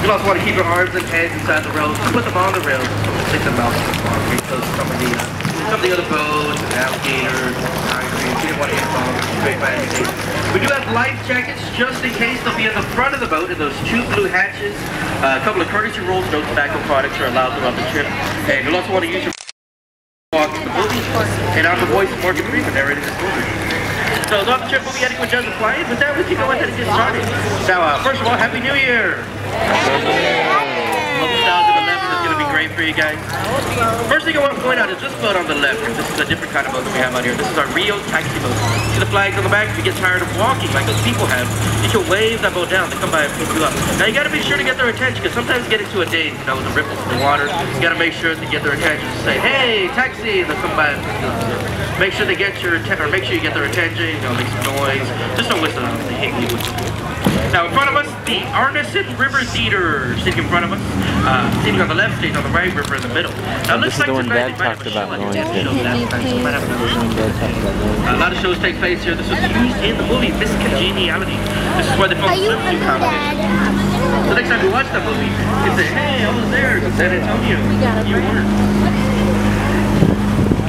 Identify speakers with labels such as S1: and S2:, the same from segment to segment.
S1: You also want to keep your arms and hands inside the rails. Put them on the rails. Stick them out. So some of the other boats, alligators, you didn't want to get involved. We do have life jackets just in case. They'll be at the front of the boat in those two blue hatches. A couple of courtesy rolls. No tobacco products are allowed throughout the trip. And you'll also want to use your walk in the movie. And I'm the voice of Morgan Freeman narrating this movie. So on the trip we'll be heading with Judge Flying. With that, we can go ahead and get started. Now, first of all, Happy New Year! Hope 2011 is going to be great for you guys. First thing I want to point out is this boat on the left. This is a different kind of boat that we have out here. This is our Rio taxi boat. See the flags on the back? If you get tired of walking like those people have, you can wave that boat down. They come by and pick you up. Now you got to be sure to get their attention because sometimes get into a daze, you know, with the ripples in the water. You got to make sure to get their attention to say, hey, taxi, and they'll come by and pick you up. So make sure they get your attention, or make sure you get their attention, you know, make some noise. Just don't whistle at them. They hate you with them. Now in front of us, the Arneson River Theater sitting in front of us. Sitting on the left, stage on the right, river in the middle. Now
S2: this is the one Dad talked about going to.
S1: A lot of shows take place here. This was used in the movie Miss Congeniality. This is where they filmed the swimsuit competition. So next time you watch that movie, you can say, hey, I was there in San Antonio. You weren't.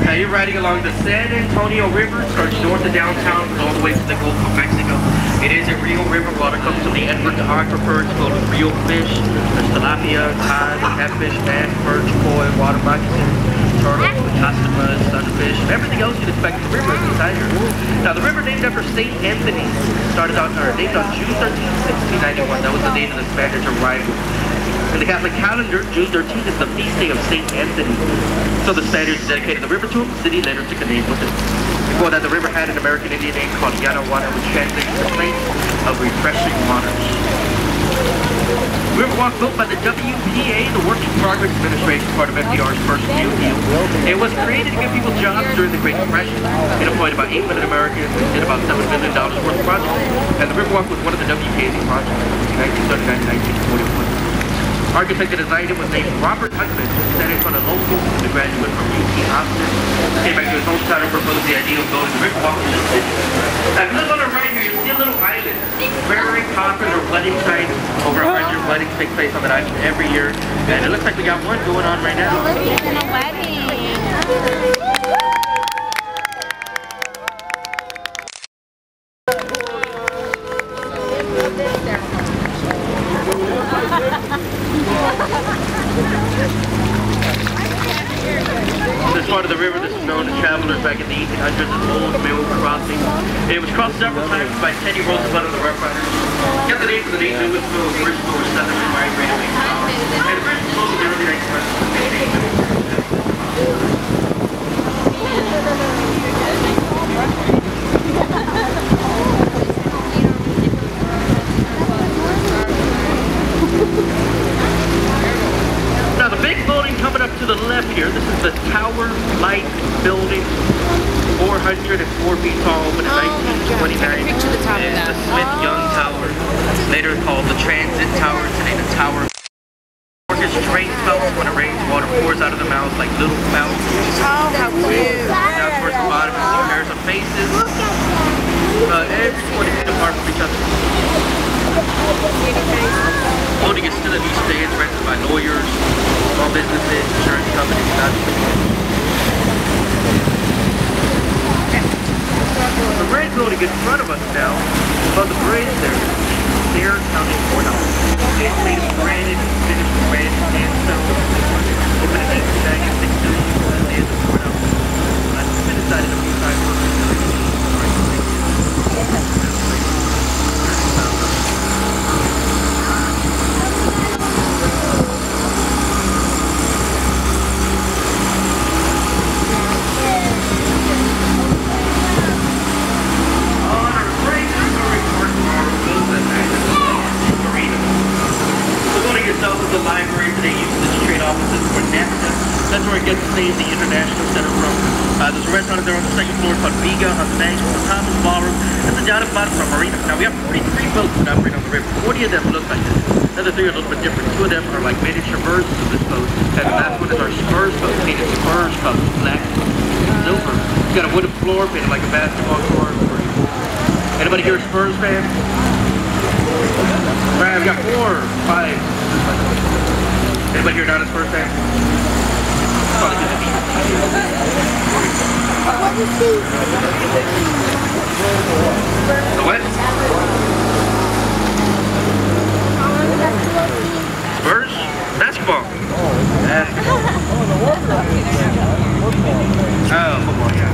S1: Now you're riding along the San Antonio River. It starts north of downtown, goes all the way to the Gulf of Mexico. It is a real river. Water comes from the Edward Aquifer. It's full of real fish. There's tilapia, cod, catfish, bass, perch, koi, water moccasins, turtles, costumers, sunfish, and everything else you'd expect in the river is inside here. Now the river named after St. Anthony started out, or named on June 13, 1691. That was the date of the Spanish arrival. In the Catholic calendar, June 13th is the feast day of St. Anthony. So the Spaniards dedicated the river to him. The city later took a name with it. Before that, the river had an American Indian name called Yanawana, which translates to place of refreshing waters. Riverwalk built by the WPA, the Work in Progress Administration, part of FDR's first New Deal. It was created to give people jobs during the Great Depression. It employed about 8 million Americans and did about $7 billion worth of projects. And the Riverwalk was one of the WPA's projects between 1939 and 1941. Architect that designed it was named Robert Hudson, San Antonio local, a graduate from UT Austin. Came back to his hometown and proposed the idea of building the Riverwalk in the city. Now, if you look on the right here, you see a little island. Very popular wedding site. Over 100 weddings take place on that island every year. And it looks like we got one going on right now.
S3: We're having a wedding.
S1: This part of the river, this is known to travelers back in the 1800s as Old Mill Crossing. It was crossed several times by Teddy Roosevelt and the Rough Riders. Got the name from the name Louisville, the original or southern migrated wing power. And the bridge was closed in the early 1900s. Now the big building coming up to the left here, this is the Tower Light Building, 404 feet tall, opened in 1929.
S3: Picture the top of
S1: It's
S3: that.
S1: the Smith-Young Tower, later called the Transit Tower, today the Tower. Orchestra train spouts when it rains, water pours out of the mouth like little fountains.
S3: Oh, how cute.
S1: Down towards the bottom, you see pairs of faces. Every 20 feet apart from each other. Building is still in use today. It's rented by lawyers, small businesses, insurance companies, the red building in front of us now, above the bridge there, Sayre County Courthouse. It's made of granite, finished with red sandstone. Open in 1896, the end of the courthouse. I've been inside it a few times. The library today uses the trade offices for NAFTA. That's where it gets to stay in the International Center from. There's a restaurant there on the second floor called Viga on the bank. The top is Ballroom. And the down at the bottom is our marina. Now we have 43 boats that operate on the river. 40 of them look like this. The other 3 are a little bit different. 2 of them are like miniature versions of this boat. And the last one is our Spurs boat, painted Spurs colors, black and silver. It's got a wooden floor painted like a basketball court. Anybody here a Spurs fan? Alright, we got 4, 5. Anybody here not his first time? Probably good to meet the what? Spurs? Basketball. Oh, football, yeah.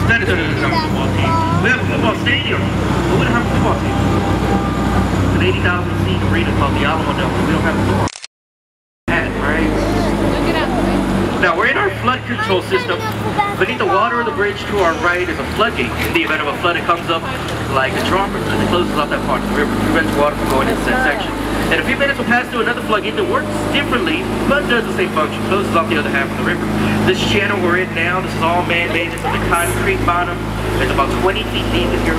S1: That is a football team. We have a football stadium, but we don't have a football team. An 80,000 seat arena called the Alamo Dome, but we don't have a football. Right? Now we're in our flood control system. Beneath the water of the bridge to our right is a floodgate. In the event of a flood, it comes up like a tromper and it closes off that part of the river, prevents water from going into that section. In a few minutes, we'll pass through another floodgate that works differently, but does the same function, closes off the other half of the river. This channel we're in now, this is all man-made from the Cotton Creek bottom. It's about 20 feet deep in here.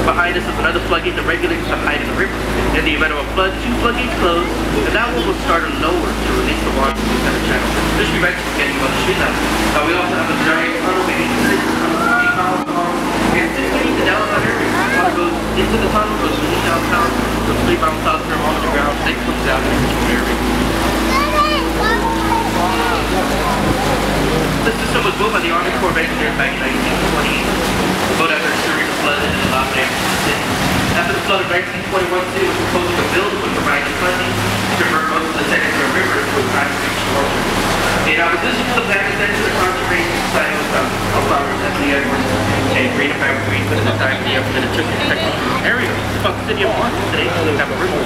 S1: Behind us is another floodgate that regulates the height of the river. In the event of a flood, 2 floodgates close, and that one will start lower to release the water from the center channel. This prevents from getting above the street level. We also have a giant tunnel, maybe 6 miles long. And since we need the downtown area, water goes into the tunnel, goes to the downtown, goes 3 miles south from on the ground, then comes out in the area. This system was built by the Army Corps of Engineers back in 1928. The boat after a series of floods in the Los Angeles city. After the flood of 1921, it was proposed to build would provide the funding to convert most of the secondary rivers to a Cotton Creek shore. In opposition to the plan, the Conservation Society was founded by co-founders Anthony Edwards and Green Family Green, but at the time the effort that it took to protect the area. It's called the city of Martin today, so they have a river.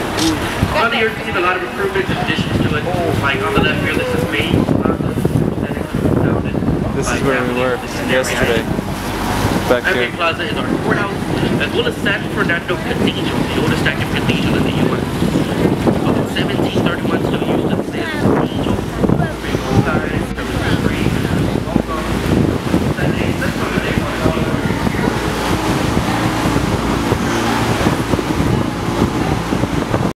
S1: Over the years, we've seen a lot of improvements and additions to it. Like on the left here, this is Main.
S2: This is where we were yesterday. Back here.
S1: Plaza is our courthouse, as well as San Fernando Cathedral, the oldest active cathedral in the U.S. Built in 17